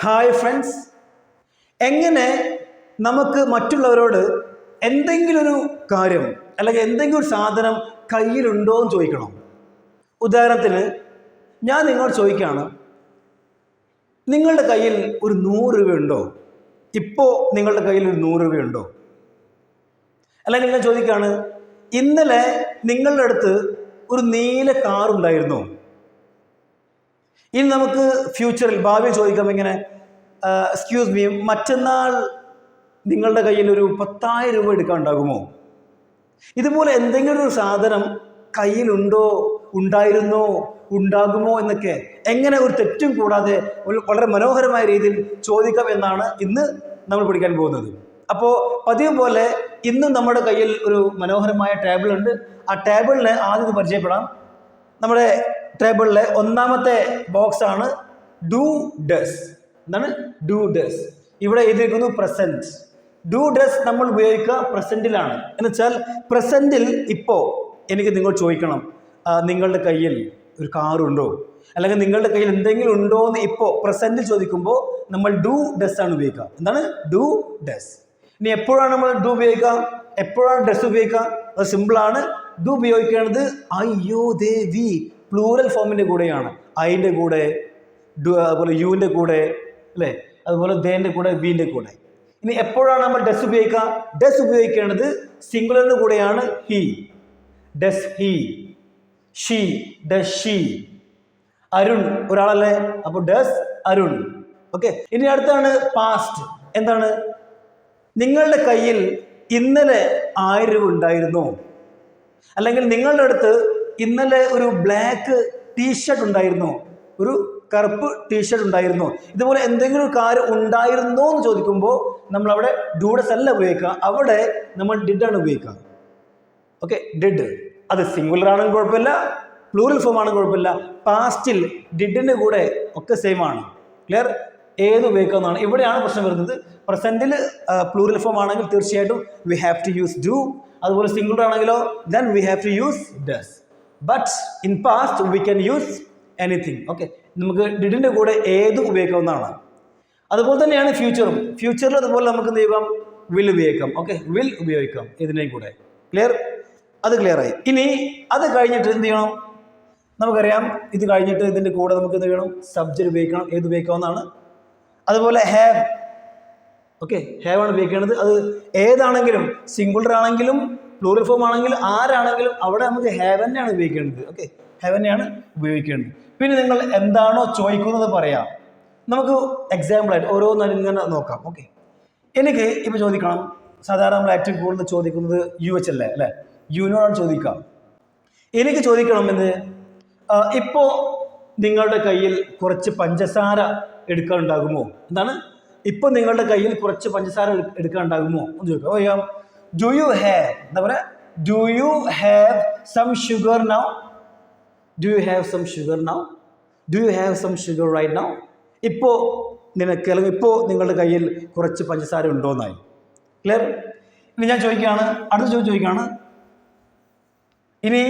Hi friends, എങ്ങനെ നമുക്ക് മറ്റുള്ളവരോട് എന്തെങ്കിലും ഒരു കാര്യം അല്ലെങ്കിൽ എന്തെങ്കിലും ഒരു സാധനം കയ്യിലുണ്ടോ എന്ന് ചോദിക്കണം. ഉദാഹരണത്തിന് ഞാൻ നിങ്ങളോട് ചോദിക്കുകയാണ്, നിങ്ങളുടെ കയ്യിൽ ഒരു 100 രൂപയുണ്ടോ? ഇപ്പോൾ നിങ്ങളുടെ കയ്യിൽ ഒരു 100 രൂപയുണ്ടോ? അല്ലെങ്കിൽ ഞാൻ ചോദിക്കുകയാണ്, ഇന്നലെ നിങ്ങളുടെ അടുത്ത് ഒരു നീല കാർ ഉണ്ടായിരുന്നോ? ഇനി നമുക്ക് ഫ്യൂച്ചറിൽ ഭാവിയിൽ ചോദിക്കാം, ഇങ്ങനെ എക്സ്ക്യൂസ് മീ, മറ്റന്നാൾ നിങ്ങളുടെ കയ്യിൽ ഒരു 10,000 രൂപ എടുക്കാനുണ്ടാകുമോ? ഇതുപോലെ എന്തെങ്കിലും ഒരു സാധനം കയ്യിലുണ്ടോ, ഉണ്ടായിരുന്നോ, ഉണ്ടാകുമോ എന്നൊക്കെ എങ്ങനെ ഒരു തെറ്റും കൂടാതെ വളരെ മനോഹരമായ രീതിയിൽ ചോദിക്കാം എന്നാണ് ഇന്ന് നമ്മൾ പഠിക്കാൻ പോകുന്നത്. അപ്പോൾ പതിവ് പോലെ ഇന്നും നമ്മുടെ കയ്യിൽ ഒരു മനോഹരമായ ടേബിൾ ഉണ്ട്. ആ ടേബിളിനെ ആദ്യം പരിചയപ്പെടാം. നമ്മുടെ ടേബിളിലെ ഒന്നാമത്തെ ബോക്സ് ആണ് ഡു ഡസ്. എന്താണ് ഡു ഡസ്? ഇവിടെ എഴുതിയിരിക്കുന്നു പ്രസന്റ്. ഡു ഡസ് നമ്മൾ ഉപയോഗിക്കുക പ്രസന്റിലാണ്. എന്ന് വെച്ചാൽ പ്രസന്റിൽ ഇപ്പോൾ എനിക്ക് നിങ്ങൾ ചോദിക്കണം, നിങ്ങളുടെ കയ്യിൽ ഒരു കാറുണ്ടോ, അല്ലെങ്കിൽ നിങ്ങളുടെ കയ്യിൽ എന്തെങ്കിലും ഉണ്ടോ എന്ന് ഇപ്പോൾ പ്രസന്റിൽ ചോദിക്കുമ്പോൾ നമ്മൾ ഡു ഡസ് ആണ് ഉപയോഗിക്കുക. എന്താണ് ഡു ഡസ്? ഇനി എപ്പോഴാണ് നമ്മൾ ഡു ഉപയോഗിക്കുക, എപ്പോഴാണ് ഡസ് ഉപയോഗിക്കുക? അത് സിമ്പിളാണ്. ഡു ഉപയോഗിക്കുന്നത് അയ്യോ ദേ വി പ്ലൂറൽ ഫോമിൻ്റെ കൂടെയാണ്. ഐൻ്റെ കൂടെ, അതുപോലെ യുവിൻ്റെ കൂടെ, അല്ലേ? അതുപോലെ ദേൻ്റെ കൂടെ, വിൻ്റെ കൂടെ. ഇനി എപ്പോഴാണ് നമ്മൾ ഡസ് ഉപയോഗിക്കുക? ഡസ് ഉപയോഗിക്കേണ്ടത് സിംഗുലറിൻ്റെ കൂടെയാണ്. He, does he. She, does she. Arun ഒരാളല്ലേ, അപ്പോൾ ഡസ് അരുൺ. ഓക്കെ. ഇനി അടുത്താണ് പാസ്റ്റ്. എന്താണ്? നിങ്ങളുടെ കയ്യിൽ ഇന്നലെ 1000 രൂപ ഉണ്ടായിരുന്നോ? അല്ലെങ്കിൽ നിങ്ങളുടെ അടുത്ത് ഇന്നലെ ഒരു ബ്ലാക്ക് ടീഷർട്ട് ഉണ്ടായിരുന്നോ, ഒരു കറുപ്പ് ടീഷർട്ട് ഉണ്ടായിരുന്നോ? ഇതുപോലെ എന്തെങ്കിലും ഒരു കാര്യം ഉണ്ടായിരുന്നോ എന്ന് ചോദിക്കുമ്പോൾ നമ്മൾ അവിടെ ഡൂഡസ് അല്ല ഉപയോഗിക്കുക, അവിടെ നമ്മൾ ഡിഡ് ആണ് ഉപയോഗിക്കുക. Okay, did. അത് സിംഗുലർ ആണെങ്കിൽ കുഴപ്പമില്ല, പ്ലൂറൽ ഫോം ആണെങ്കിൽ കുഴപ്പമില്ല. പാസ്റ്റിൽ ഡിഡിൻ്റെ കൂടെ ഒക്കെ സെയിം ആണ്. ക്ലിയർ? ഏത് ഉപയോഗിക്കാവുന്നതാണ്. ഇവിടെയാണ് പ്രശ്നം വരുന്നത്. പ്രസന്റിൽ പ്ലൂറൽ ഫോം ആണെങ്കിൽ തീർച്ചയായിട്ടും we have to use do. അതുപോലെ സിംഗുലർ ആണെങ്കിലോ then we have to use does. But in past we can use anything. Okay, നമുക്ക് ഡിഡിൻ്റെ കൂടെ ഏത് ഉപയോഗിക്കാവുന്നതാണ്. അതുപോലെ തന്നെയാണ് ഫ്യൂച്ചറും. ഫ്യൂച്ചറിൽ അതുപോലെ നമുക്ക് എന്ത് ചെയ്യാം? വിൽ ഉപയോഗിക്കാം. ഓക്കെ, വിൽ ഉപയോഗിക്കാം ഇതിൻ്റെയും കൂടെ. ക്ലിയർ? അത് ക്ലിയറായി. ഇനി അത് കഴിഞ്ഞിട്ട് എന്ത് ചെയ്യണം? നമുക്കറിയാം, ഇത് കഴിഞ്ഞിട്ട് ഇതിൻ്റെ കൂടെ നമുക്ക് എന്ത് ചെയ്യണം? സബ്ജക്റ്റ് ഉപയോഗിക്കണം. ഏത് ഉപയോഗിക്കാവുന്നതാണ്? അതുപോലെ ഹാവ്. ഓക്കെ, ഹാവ് ആണ് ഉപയോഗിക്കേണ്ടത്. അത് ഏതാണെങ്കിലും, സിംഗുലർ ആണെങ്കിലും പ്ലൂറൽ ഫോം ആണെങ്കിലും ആരാണെങ്കിലും അവിടെ നമുക്ക് ഹാവ് തന്നെയാണ് ഉപയോഗിക്കേണ്ടത്. ഓക്കെ, ഹാവ് തന്നെയാണ് ഉപയോഗിക്കേണ്ടത്. പിന്നെ നിങ്ങൾ എന്താണോ ചോദിക്കുന്നത് പറയാം. നമുക്ക് എക്സാമ്പിളായിട്ട് ഓരോന്നും ഇങ്ങനെ നോക്കാം. ഓക്കെ, എനിക്ക് ഇപ്പോൾ ചോദിക്കണം, സാധാരണ നമ്മൾ ഏറ്റവും കൂടുതൽ ചോദിക്കുന്നത് UH അല്ലേ? യുവിനോടാണ് ചോദിക്കാം. എനിക്ക് ചോദിക്കണം എന്ന്, ഇപ്പോൾ നിങ്ങളുടെ കയ്യിൽ കുറച്ച് പഞ്ചസാര എടുക്കാനുണ്ടാകുമോ? എന്താണ്? ഇപ്പോൾ നിങ്ങളുടെ കയ്യിൽ കുറച്ച് പഞ്ചസാര എടുക്കാനുണ്ടാകുമോ എന്ന് ചോദിക്കാം. അറിയാം, ഡു യു ഹാവ്, എന്താ പറയുക, do you have some sugar now? Do you have some sugar now? Do you have some sugar right now? ഇപ്പോൾ നിനക്ക്, അല്ലെങ്കിൽ ഇപ്പോൾ നിങ്ങളുടെ കയ്യിൽ കുറച്ച് പഞ്ചസാര ഉണ്ടോ എന്നായി. ക്ലിയർ? ഇനി ഞാൻ ചോദിക്കുകയാണ്, അടുത്ത ചോദിക്കുകയാണ്, ഇനി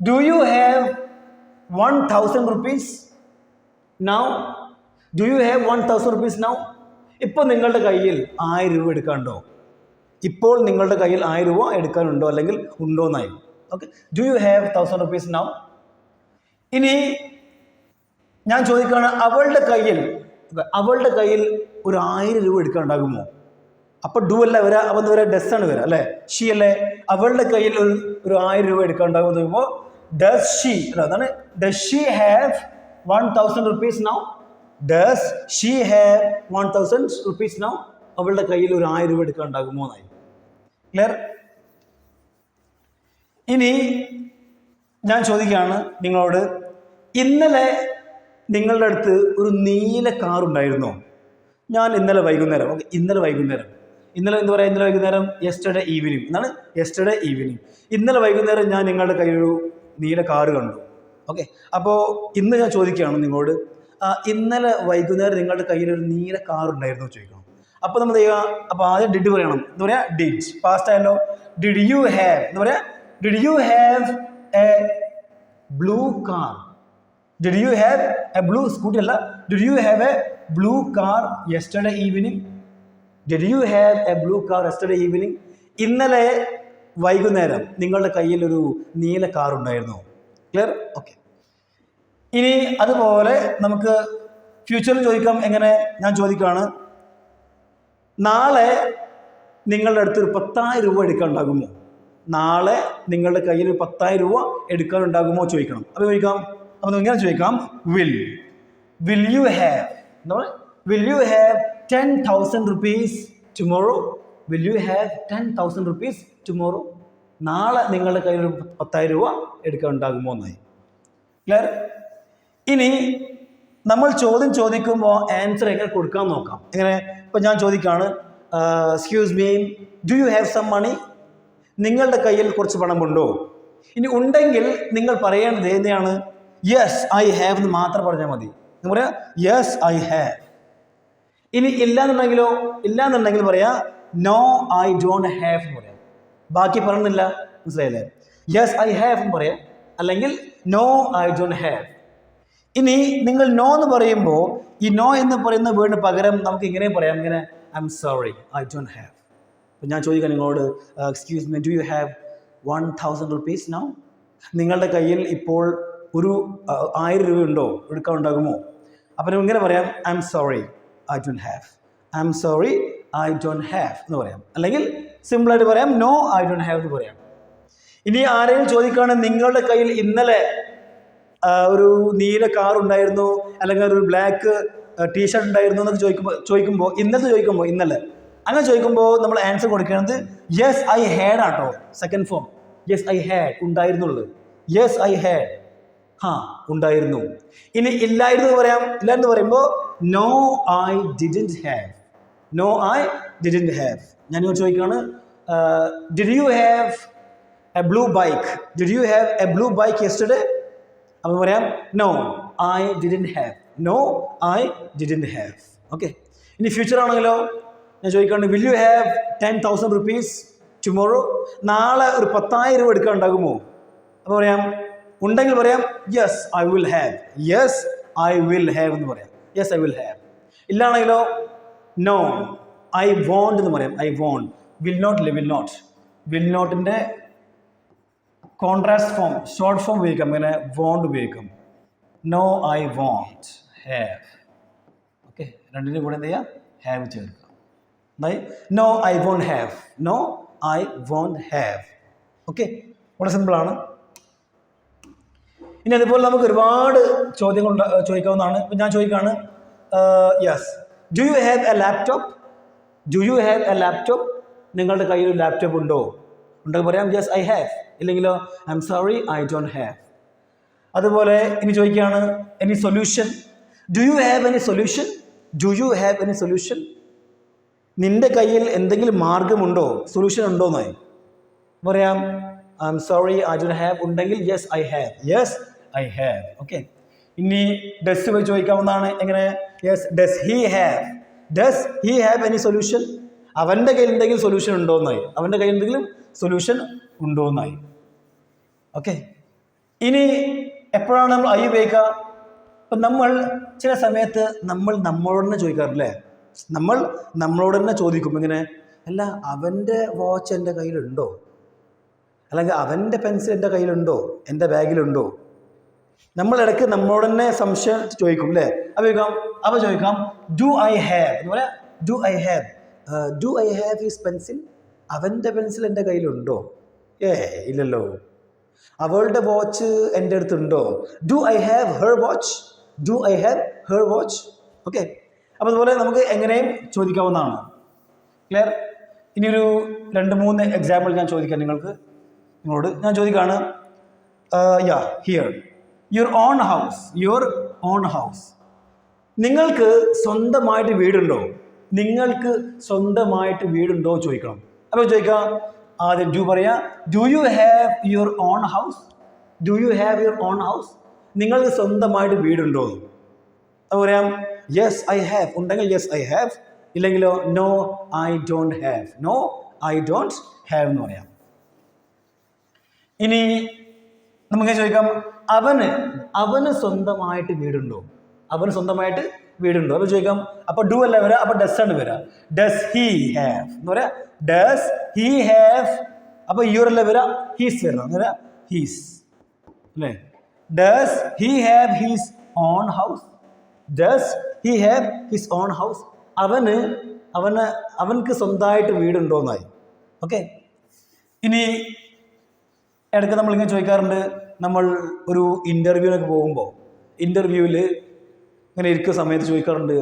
do you have 1000 rupees now? Do you have 1000 rupees now? ഇപ്പോൾ നിങ്ങളുടെ കയ്യിൽ 1000 രൂപ എടുക്കാനുണ്ടോ? ഇപ്പോൾ നിങ്ങളുടെ കയ്യിൽ 1000 രൂപ എടുക്കാനുണ്ടോ, അല്ലെങ്കിൽ ഉണ്ടോ എന്നായി. Okay, do you have 1000 rupees now? ഇനി ഞാൻ ചോദിക്കുകയാണ്, അവളുടെ കയ്യിൽ ഒരു 1000 രൂപ എടുക്കാനുണ്ടാകുമോ? അപ്പോൾ ഡു അല്ല വരാ, അപ്പം എന്താ പറയുക? ഡസ് ആണ് വരാം, അല്ലേ? ഷീ അല്ലേ? അവളുടെ കയ്യിൽ ഒരു 1000 രൂപ എടുക്കാനുണ്ടാകും എന്ന് പറയുമ്പോൾ ഡസ് ഷീ. അതാണ് does she have 1000 rupees now? Does she have 1000 rupees now? അവളുടെ കയ്യിൽ ഒരു 1000 രൂപ എടുക്കാനുണ്ടാകുമോ എന്നായി. ക്ലിയർ? ഇനി ഞാൻ ചോദിക്കുകയാണ് നിങ്ങളോട്, ഇന്നലെ നിങ്ങളുടെ അടുത്ത് ഒരു നീല കാർ ഉണ്ടായിരുന്നോ? ഞാൻ ഇന്നലെ വൈകുന്നേരം, ഓക്കെ, ഇന്നലെ വൈകുന്നേരം, ഇന്നലെ എന്താ പറയുക, ഇന്നലെ വൈകുന്നേരം, യെസ്റ്റർഡേ ഈവനിങ്. എന്താണ്? Yesterday evening. ഇന്നലെ വൈകുന്നേരം ഞാൻ നിങ്ങളുടെ കയ്യിലൊരു നീല കാറ് കണ്ടു. ഓക്കെ, അപ്പോൾ ഇന്ന് ഞാൻ ചോദിക്കുകയാണ് നിങ്ങളോട്, ഇന്നലെ വൈകുന്നേരം നിങ്ങളുടെ കയ്യിലൊരു നീല കാർ ഉണ്ടായിരുന്നു ചോദിക്കണം. അപ്പോൾ നമ്മൾ ചെയ്യുക, അപ്പോൾ ആദ്യം ഡിഡ് പറയണം. എന്താ പറയുക? ഡിഡ്. പാസ്റ്റ് ആയല്ലോ. ഡിഡ് യു ഹാവ്, എന്താ പറയുക? Did you have a blue car? Did you have a blue scooty അല്ല, did you have a blue car yesterday evening? Did you have a blue car yesterday evening? ഇന്നലെ വൈകുന്നേരം നിങ്ങളുടെ കയ്യിൽ ഒരു നീല car ഉണ്ടായിരുന്നോ? ക്ലിയർ? ഓക്കെ. ഇനി അതുപോലെ നമുക്ക് ഫ്യൂച്ചറിൽ ചോദിക്കാം. എങ്ങനെ? ഞാൻ ചോദിക്കുകയാണ്, നാളെ നിങ്ങളുടെ അടുത്തൊരു 10,000 രൂപ എടുക്കാനുണ്ടാകുമോ? നാളെ നിങ്ങളുടെ കയ്യിൽ 10,000 രൂപ എടുക്കാനുണ്ടാകുമോ ചോദിക്കണം. അപ്പോൾ ചോദിക്കാം, അപ്പോൾ ഇങ്ങനെ ചോദിക്കാം, will you have, will you have 10,000 rupees tomorrow? Will you have 10,000 rupees tomorrow? നാളെ നിങ്ങളുടെ കയ്യിൽ ഒരു 10,000 രൂപ എടുക്കാനുണ്ടാകുമോ എന്നായി. ക്ലിയർ? ഇനി നമ്മൾ ചോദ്യം ചോദിക്കുമ്പോൾ ആൻസർ എങ്ങനെ കൊടുക്കാൻ നോക്കാം. എങ്ങനെ? ഇപ്പം ഞാൻ ചോദിക്കുകയാണ്, excuse me, do you have some money? നിങ്ങളുടെ കയ്യിൽ കുറച്ച് പണമുണ്ടോ? ഇനി ഉണ്ടെങ്കിൽ നിങ്ങൾ പറയേണ്ടത് എന്താണ്? യെസ് ഐ ഹാവ് എന്ന് മാത്രം പറഞ്ഞാൽ മതി. നിങ്ങൾ പറയാം യെസ് ഐ ഹാവ്. ഇനി ഇല്ലാന്നുണ്ടെങ്കിലോ? ഇല്ലാന്നുണ്ടെങ്കിൽ പറയാ നോ ഐ ഡോണ്ട് ഹാവ് എന്ന് പറയാം. ബാക്കി പറയുന്നില്ല, മനസ്സിലായില്ലേ? യെസ് ഐ ഹാവ് എന്ന് പറയാം, അല്ലെങ്കിൽ നോ ഐ ഡോണ്ട് ഹാവ്. ഇനി നിങ്ങൾ നോ എന്ന് പറയുമ്പോൾ ഈ നോ എന്ന് പറയുന്ന വേർഡിന് പകരം നമുക്ക് ഇങ്ങനെ പറയാം, ഇങ്ങനെ I M sorry I don't have. അപ്പം ഞാൻ ചോദിക്കാം നിങ്ങളോട്, excuse me, do you have 1,000 rupees now? നിങ്ങളുടെ കയ്യിൽ ഇപ്പോൾ ഒരു 1000 രൂപ ഉണ്ടോ? എടുക്കാനുണ്ടാകുമോ? അപ്പം നിങ്ങൾ ഇങ്ങനെ പറയാം, I'm sorry I don't have. I M sorry I don't have എന്ന് പറയാം, അല്ലെങ്കിൽ സിമ്പിളായിട്ട് പറയാം നോ ഐ ഡോണ്ട് ഹാവ് എന്ന് പറയാം. ഇനി ആരെങ്കിലും ചോദിക്കുകയാണെങ്കിൽ നിങ്ങളുടെ കയ്യിൽ ഇന്നലെ ഒരു നീല കാർ ഉണ്ടായിരുന്നു, അല്ലെങ്കിൽ ഒരു ബ്ലാക്ക് ടീഷർട്ട് ഉണ്ടായിരുന്നു എന്നൊക്കെ ചോദിക്കുമ്പോൾ ഇന്നലെ അങ്ങനെ ചോദിക്കുമ്പോൾ നമ്മൾ ആൻസർ കൊടുക്കുന്നത് yes I had auto. Second form yes I had, ഉണ്ടായിരുന്നുള്ളത്. യെസ് ഐ ഹാഡ്, ഉണ്ടായിരുന്നു. ഇനി ഇല്ലായിരുന്നു പറയാം. ഇല്ലാന്ന് പറയുമ്പോൾ no I didn't have. No I didn't have. ഞാൻ ചോദിക്കുകയാണ്, did you have a blue bike? Did you have a blue bike yesterday? അപ്പോൾ പറയാം no I didn't have. No I didn't have. Okay. ഇനി ഫ്യൂച്ചർ ആണെങ്കിലോ ഞാൻ ചോദിക്കാണ്ട്, will you have 10,000 rupees tomorrow? നാളെ ഒരു 10,000 രൂപ എടുക്കാനുണ്ടാകുമോ? അപ്പോൾ പറയാം, ഉണ്ടെങ്കിൽ പറയാം yes I will have. Yes I will have എന്ന് പറയാം. Yes I will have. ഇല്ലാണെങ്കിലോ നോ ഐ വോണ്ട് എന്ന് പറയാം. I won't. വിൽ നോട്ട് ഇല്ലേ? Will not. വിൽ നോട്ടിൻ്റെ കോൺട്രാസ്റ്റ് ഫോം, ഷോർട്ട് ഫോം ഉപയോഗിക്കാം. ഇങ്ങനെ വോണ്ട് ഉപയോഗിക്കാം. No I won't have. Okay. രണ്ടിനും കൂടെ എന്ത് ചെയ്യുക? ഹാവ് ചേർക്കുക. എന്തായി? No I won't have. No I won't have. Okay. വളരെ സിമ്പിളാണ്. ഇനി അതുപോലെ നമുക്ക് ഒരുപാട് ചോദ്യങ്ങൾ ചോദിക്കാവുന്നതാണ്. ഇപ്പം ഞാൻ ചോദിക്കുകയാണ്, yes do you have a laptop? Do you have a laptop? നിങ്ങളുടെ കയ്യിൽ ഒരു ലാപ്ടോപ്പ് ഉണ്ടോ? ഉണ്ടെങ്കിൽ പറയാം യെസ് ഐ ഹാവ്. ഇല്ലെങ്കിലോ I'm sorry I don't have. അതുപോലെ ഇനി ചോദിക്കുകയാണ്, any solution? Do you have any solution? Do you have any solution? നിന്റെ കയ്യിൽ എന്തെങ്കിലും മാർഗമുണ്ടോ? സൊല്യൂഷൻ ഉണ്ടോ എന്നായി പറയാം I'm sorry I don't have. ഉണ്ടെങ്കിൽ yes I have. Yes I have. Okay. ഇനി ഡസ് പോയി ചോദിക്കാവുന്നതാണ്. എങ്ങനെ? Yes does he have. Does he have any solution? അവൻ്റെ കയ്യിൽ എന്തെങ്കിലും സൊല്യൂഷൻ ഉണ്ടോ എന്നായി. അവൻ്റെ കയ്യിൽ എന്തെങ്കിലും സൊല്യൂഷൻ ഉണ്ടോ എന്നായി. ഓക്കെ. ഇനി എപ്പോഴാണ് നമ്മൾ ഐ ഉപയോഗിക്കുക? ഇപ്പം നമ്മൾ ചില സമയത്ത് നമ്മളോട് തന്നെ ചോദിക്കാറില്ലേ? നമ്മളോട് തന്നെ ചോദിക്കും, ഇങ്ങനെ അല്ല അവൻ്റെ വാച്ച് എൻ്റെ കയ്യിലുണ്ടോ, അല്ലെങ്കിൽ അവൻ്റെ പെൻസിൽ എൻ്റെ കയ്യിലുണ്ടോ, എൻ്റെ ബാഗിലുണ്ടോ? നമ്മൾ ഇടയ്ക്ക് നമ്മളോട് തന്നെ സംശയം ചോദിക്കും അല്ലേ? അപ്പോൾ ചോദിക്കാം ഡു ഐ ഹാവ് എന്ന് പറയാം. Do I have. Do I have his pencil? അവൻ്റെ പെൻസിൽ എൻ്റെ കയ്യിലുണ്ടോ? ഇല്ലല്ലോ. അവളുടെ വാച്ച് എൻ്റെ അടുത്തുണ്ടോ? Do I have her watch? Do I have her watch? Okay. അപ്പോൾ അതുപോലെ നമുക്ക് എങ്ങനെയും ചോദിക്കാവുന്നതാണ്. ക്ലിയർ? ഇനിയൊരു 2-3 എക്സാമ്പിൾ ഞാൻ ചോദിക്കാം നിങ്ങളോട്. ഞാൻ ചോദിക്കുകയാണ്, here your own house. Your own house. നിങ്ങൾക്ക് സ്വന്തമായിട്ട് വീടുണ്ടോ? നിങ്ങൾക്ക് സ്വന്തമായിട്ട് വീടുണ്ടോ ചോദിക്കണം. അപ്പോൾ ചോദിക്കാം, ആദ്യം ഡു പറയാം. Do you have your own house? Do you have your own house? നിങ്ങൾക്ക് സ്വന്തമായിട്ട് വീടുണ്ടോ? അപ്പോൾ പറയാം യെസ് ഐ ഹാവ്. ഉണ്ടെങ്കിൽ യെസ് ഐ ഹാവ്. ഇല്ലെങ്കിലോ no I don't have. No I don't have എന്ന് പറയാം. ഇനി നമുക്ക് ചോദിക്കാം, അവന് സ്വന്തമായിട്ട് വീടുണ്ടോ? അവന് സ്വന്തമായിട്ട് വീടുണ്ടോ? അപ്പോൾ ചോദിക്കാം. അപ്പോൾ ഡു അല്ല വരാം, അപ്പോൾ ഡസ് ആണ് വരാം. ഡസ് ഹി ഹാവ് എന്ന് പറയാം. Does he have. അപ്പോൾ യുവർ അല്ല വരാം, ഹീസ് വരണം എന്ന് പറയാം. ഹീസ് അല്ലേ? Does he have his own house? Does he have his own house? അവൻക്ക് സ്വന്തമായിട്ട് വീടുണ്ടോന്നായി. ഓക്കെ. ഇനി ഇടയ്ക്ക് നമ്മളിങ്ങനെ ചോദിക്കാറുണ്ട്, നമ്മൾ ഒരു ഇൻ്റർവ്യൂവിനൊക്കെ പോകുമ്പോൾ ഇൻ്റർവ്യൂവിൽ ഇങ്ങനെ ഇരിക്കുന്ന സമയത്ത് ചോദിക്കാറുണ്ട്,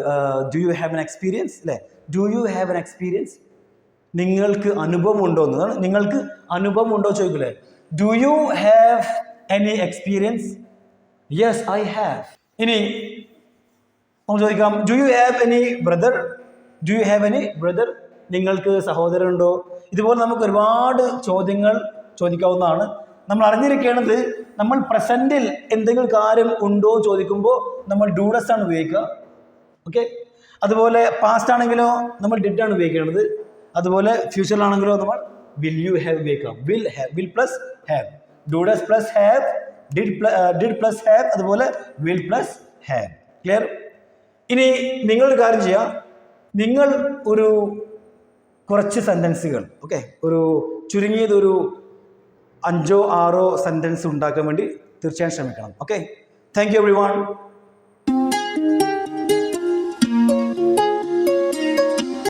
do you have an experience അല്ലേ? Do you have an experience? നിങ്ങൾക്ക് അനുഭവം ഉണ്ടോ എന്നതാണ്. നിങ്ങൾക്ക് അനുഭവം ഉണ്ടോ ചോദിക്കില്ലേ? Do you have any experience? Yes I have. ഇനി നമുക്ക് ചോദിക്കാം, do you have any brother? Do you have any brother? നിങ്ങൾക്ക് സഹോദരനുണ്ടോ? ഇതുപോലെ നമുക്ക് ഒരുപാട് ചോദ്യങ്ങൾ ചോദിക്കാവുന്നതാണ്. നമ്മൾ അറിഞ്ഞിരിക്കേണ്ടത്, നമ്മൾ പ്രസൻറ്റിൽ എന്തെങ്കിലും കാര്യം ഉണ്ടോ ചോദിക്കുമ്പോൾ നമ്മൾ ഡൂഡസ് ആണ് ഉപയോഗിക്കുക. ഓക്കെ. അതുപോലെ പാസ്റ്റ് ആണെങ്കിലോ നമ്മൾ ഡിഡ് ആണ് ഉപയോഗിക്കേണ്ടത്. അതുപോലെ ഫ്യൂച്ചറിലാണെങ്കിലോ നമ്മൾ വിൽ യു ഹാവ് ഉപയോഗിക്കാം. Will plus have, ഡൂഡസ് plus have, did plus have, അതുപോലെ വിൽ പ്ലസ് ഹാവ്. ക്ലിയർ? ഇനി നിങ്ങളൊരു കാര്യം ചെയ്യാം. നിങ്ങൾ ഒരു കുറച്ച് സെൻറ്റൻസുകൾ, ഓക്കെ, ഒരു ചുരുങ്ങിയതൊരു 5-6 സെൻറ്റൻസ് ഉണ്ടാക്കാൻ വേണ്ടി തീർച്ചയായും ശ്രമിക്കണം. ഓക്കെ. Thank you everyone.